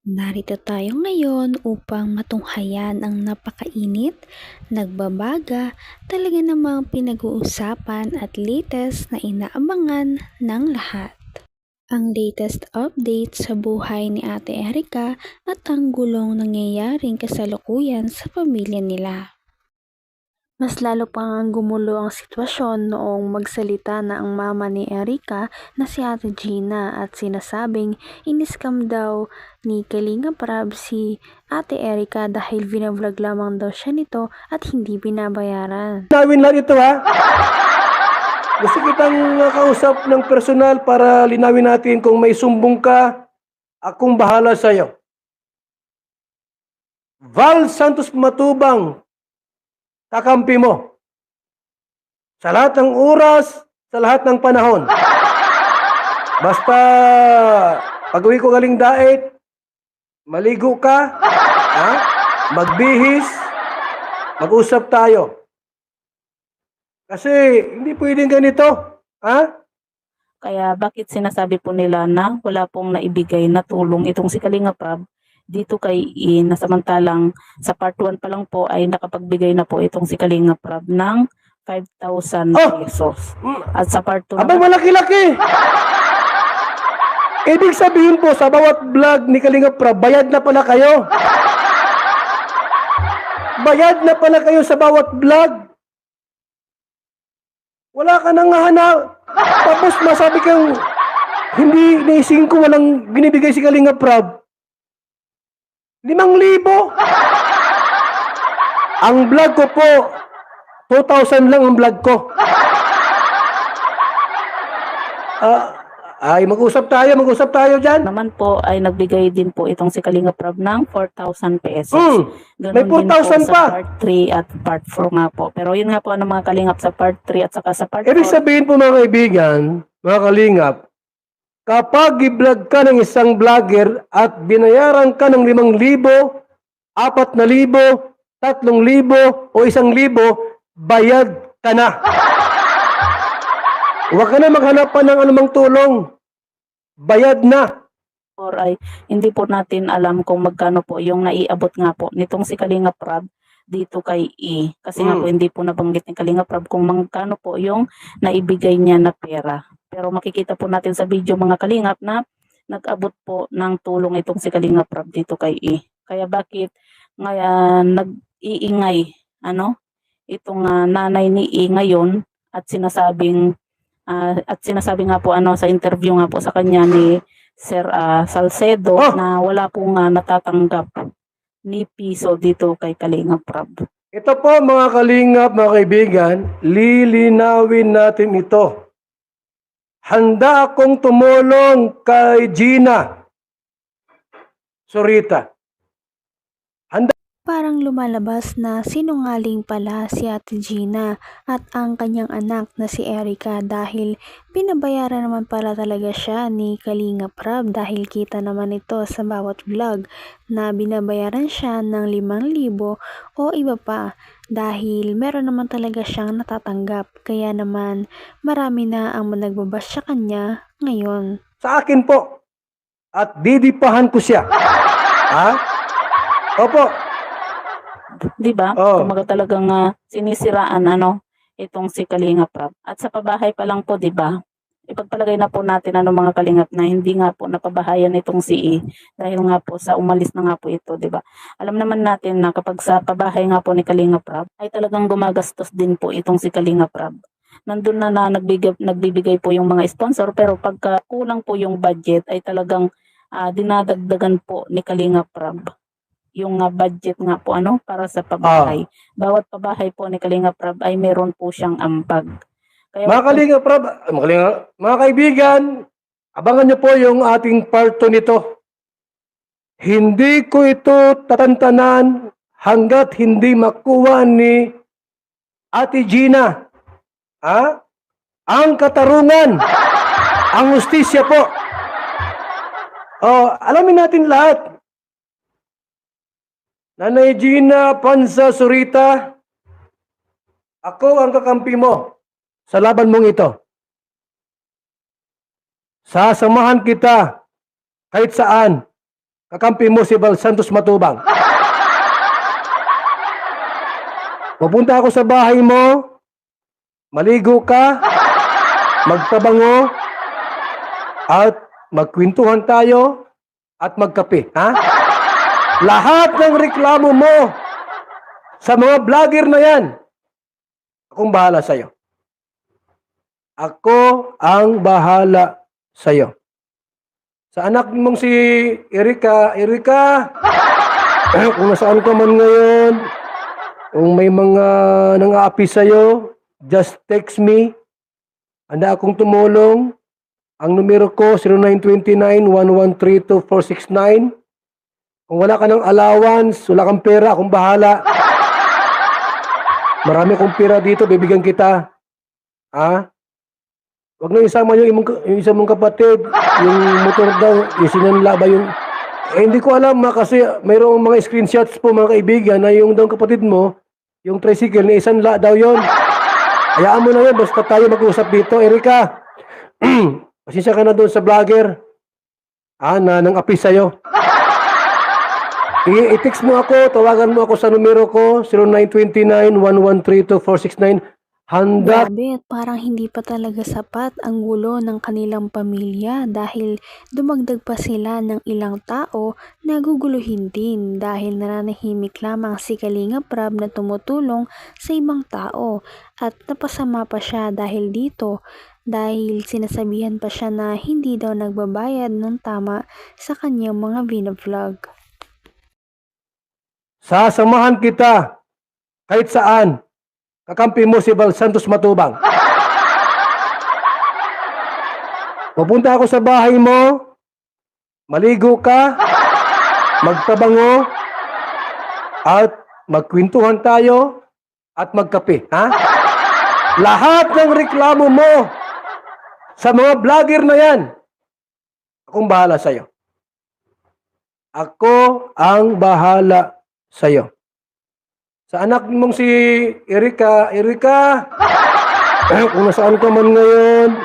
Narito tayo ngayon upang matunghayan ang napakainit, nagbabaga, talaga namang pinag-uusapan at latest na inaabangan ng lahat. Ang latest update sa buhay ni Ate Erika at ang gulong nangyayaring kasalukuyan sa pamilya nila. Mas lalo pang gumulo ang sitwasyon noong magsalita na ang mama ni Erika na si Ate Gina at sinasabing iniskam daw ni Kalinga Prab si Ate Erika dahil vinavlog lamang daw siya nito at hindi binabayaran. Linawin lang ito ha. Gusto kitang kausap ng personal para linawin natin kung may sumbong ka, akong bahala sa'yo. Val Santos Matubang, kakampi mo. Sa lahat ng oras, sa lahat ng panahon. Basta, pag-uwi ko galing daet, maligo ka, ha? Magbihis, mag-usap tayo. Kasi hindi pwedeng ganito, ha? Kaya bakit sinasabi po nila na wala pong naibigay na tulong itong si Kalinga Prab dito kay na samantalang sa part 1 pa lang po ay nakapagbigay na po itong si Kalinga Prab ng 5,000 pesos. At sa part 2 Abay, malaki-laki! Ibig sabihin po, sa bawat vlog ni Kalinga Prab, bayad na pala kayo. Bayad na pala kayo sa bawat vlog. Wala ka nang hanap. Tapos masabi kang hindi naisingin ko walang binibigay si Kalinga Prab. 5,000. Ang vlog ko po, 2,000 lang ang vlog ko. Mag-usap tayo dyan. naman po ay nagbigay din po itong si Kalinga Prab ng 4,000 pesos. Ganun May din po 4,000 sa pa. part 3 at part 4 nga po. Pero yun nga po ang mga kalingap sa part 3 at saka sa part 4. Ibig sabihin po mga kaibigan, mga kalingap, kapag i-vlog ka ng isang vlogger at binayaran ka ng 5,000, 4,000, 3,000 o 1,000, bayad ka na. Huwag ka na maghanap pa ng anumang tulong. Bayad na. Or ay hindi po natin alam kung magkano po yung naiabot nga po nitong si Kalinga Prab dito kay E. Kasi nga po hindi po nabanggit ni Kalinga Prab kung magkano po yung naibigay niya na pera. Pero makikita po natin sa video mga kalingap na nag-abot po ng tulong itong si Kalinga Prab dito kay E. Kaya bakit ngayon nag-iingay itong nanay ni E ngayon at sinasabi nga po sa interview nga po sa kanya ni Sir Salcedo na wala pong natatanggap ni piso dito kay Kalinga Prab. Ito po mga kalingap, mga kaibigan, lilinawin natin ito. Handa akong tumulong kay Gina Zurita. Parang lumalabas na sinungaling pala si Ate Gina at ang kanyang anak na si Erika dahil binabayaran naman pala talaga siya ni Kalinga Prab dahil kita naman ito sa bawat vlog na binabayaran siya ng 5,000 o iba pa dahil meron naman talaga siyang natatanggap kaya naman marami na ang nagbabash sa kanya ngayon. Sa akin po. At didipahan ko siya. Ha? Opo. Di ba? Kumaga talagang sinisiraan itong si Kalinga Prab. At sa pabahay pa lang po, di ba? Ipagpalagay na po natin mga kalingap na hindi nga po napabahayan itong si E dahil nga po sa umalis na nga po ito, di ba? Alam naman natin na kapag sa pabahay nga po ni Kalinga Prab ay talagang gumagastos din po itong si Kalinga Prab. Nandun na nagbibigay po yung mga sponsor pero pagka kulang po yung budget ay talagang dinadagdagan po ni Kalinga Prab yung budget nga po para sa pabahay. Bawat pabahay po ni Kalinga Prab ay meron po siyang ambag. Kaya mga Kalinga Prab, mga kaibigan, abangan niyo po yung ating part 2 nito. Hindi ko ito tatantanan hanggat hindi makuha ni Ate Gina ang katarungan, ang hustisya po. Alamin natin lahat. Nanay Gina Panza Zurita, ako ang kakampi mo sa laban mong ito. Sasamahan kita kahit saan. kakampi mo si Val Santos Matubang. Pupunta ako sa bahay mo, maligo ka, magpabango, at magkwentuhan tayo, at magkape. Ha? Lahat ng reklamo mo sa mga vlogger na yan, akong bahala sa'yo. Ako ang bahala sa'yo. Sa anak mong si Erika, kung nasaan ka man ngayon, kung may mga nang-aapi sa'yo, just text me. Handa akong tumulong. Ang numero ko, 0929-1132469. Kung wala ka ng allowance, wala kang pera, akong bahala. Marami kong pera dito, bibigyan kita. Ha? Huwag na isama yung isa mong kapatid, yung motor daw, yung sinanla ba yung... hindi ko alam kasi mayroong mga screenshots po mga kaibigan na yung daw kapatid mo, yung tricycle na isanla daw yon. Hayaan mo na yun, basta tayo mag-usap dito. Erika, pasensya ka na doon sa vlogger. Na nang-api sa'yo. I-text mo ako, tawagan mo ako sa numero ko, 0929-1132469. Handa. Grabe, at parang hindi pa talaga sapat ang gulo ng kanilang pamilya dahil dumagdag pa sila ng ilang tao na guguluhin din dahil nananahimik lamang si Kalingap Rab na tumutulong sa ibang tao at napasama pa siya dahil dito dahil sinasabihan pa siya na hindi daw nagbabayad ng tama sa kanyang mga vlog. Sasamahan kita kahit saan. Kakampi mo si Val Santos Matubang. Pupunta ako sa bahay mo, maligo ka, magpabango, at magkwentuhan tayo, at magkape. Ha? Lahat ng reklamo mo sa mga vlogger na yan, akong bahala sa'yo. Ako ang bahala sa'yo. Sa anak mong si Erika, kung nasaan ka man ngayon,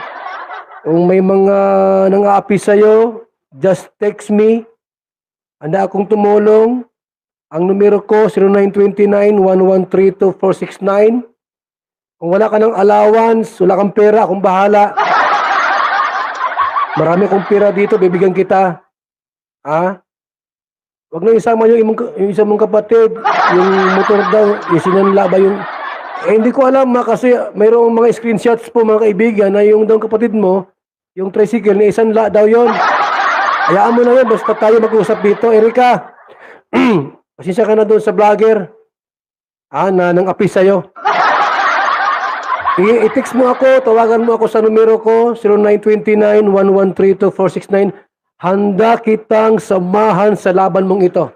kung may mga nang-aapi sa'yo, just text me. Handa akong tumulong. Ang numero ko, 0929-1132469. Kung wala ka ng allowance, wala kang pera, akong bahala. Marami kong pera dito, bibigyan kita. Ha? Huwag na isama yung isa mong kapatid, yung motor daw, yung sinanla ba yung... hindi ko alam kasi mayroong mga screenshots po mga kaibigan na yung daw kapatid mo, yung tricycle na isanla daw yon. Hayaan mo na yun, basta tayo mag-usap dito. Erika, pasensya ka na doon sa vlogger. Na nang-api sa'yo. I-text mo ako, tawagan mo ako sa numero ko, 0929-1132469. Handa kitang samahan sa laban mong ito.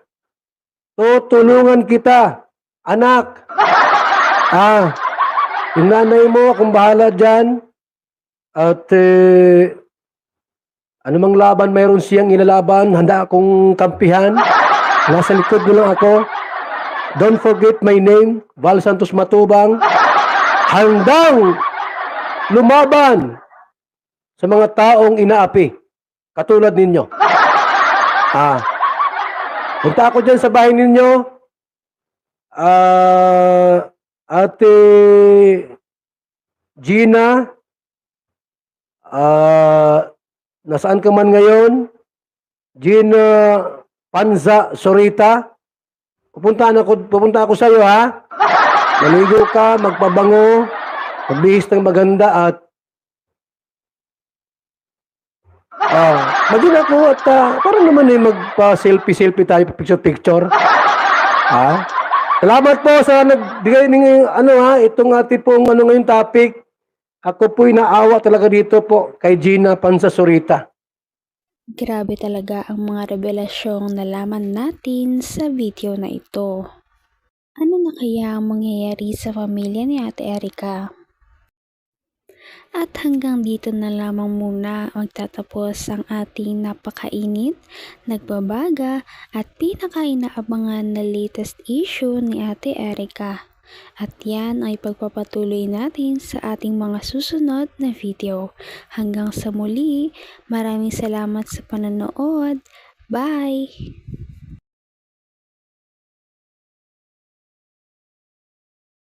Tutulungan kita, anak. Yung nanay mo, kung bahala dyan. At anumang laban mayroon siyang ilalaban, handa akong kampihan. Nasa likod mo lang ako. Don't forget my name, Val Santos Matubang. Handang lumaban sa mga taong inaapi. Katulad ninyo. Punta ako dyan sa bahay ninyo. Ate Gina, nasaan ka man ngayon? Gina Panza Sorita. Pupunta ako sa iyo, ha? Maligo ka, magpabango, magbihis ng maganda at maging ako at parang naman magpa-selfie tayo, picture-picture. Salamat po sa nagbigay ng itong ating pong ngayon topic. Ako po'y naawa talaga dito po kay Gina Panza Sorita. Grabe talaga ang mga revelasyong nalaman natin sa video na ito. Ano na kaya ang mangyayari sa pamilya ni Ate Erika? At hanggang dito na lamang muna magtatapos ang ating napakainit, nagbabaga at pinaka-inaabangan na latest issue ni Ate Erika. At yan ay pagpapatuloy natin sa ating mga susunod na video. Hanggang sa muli, maraming salamat sa panonood. Bye!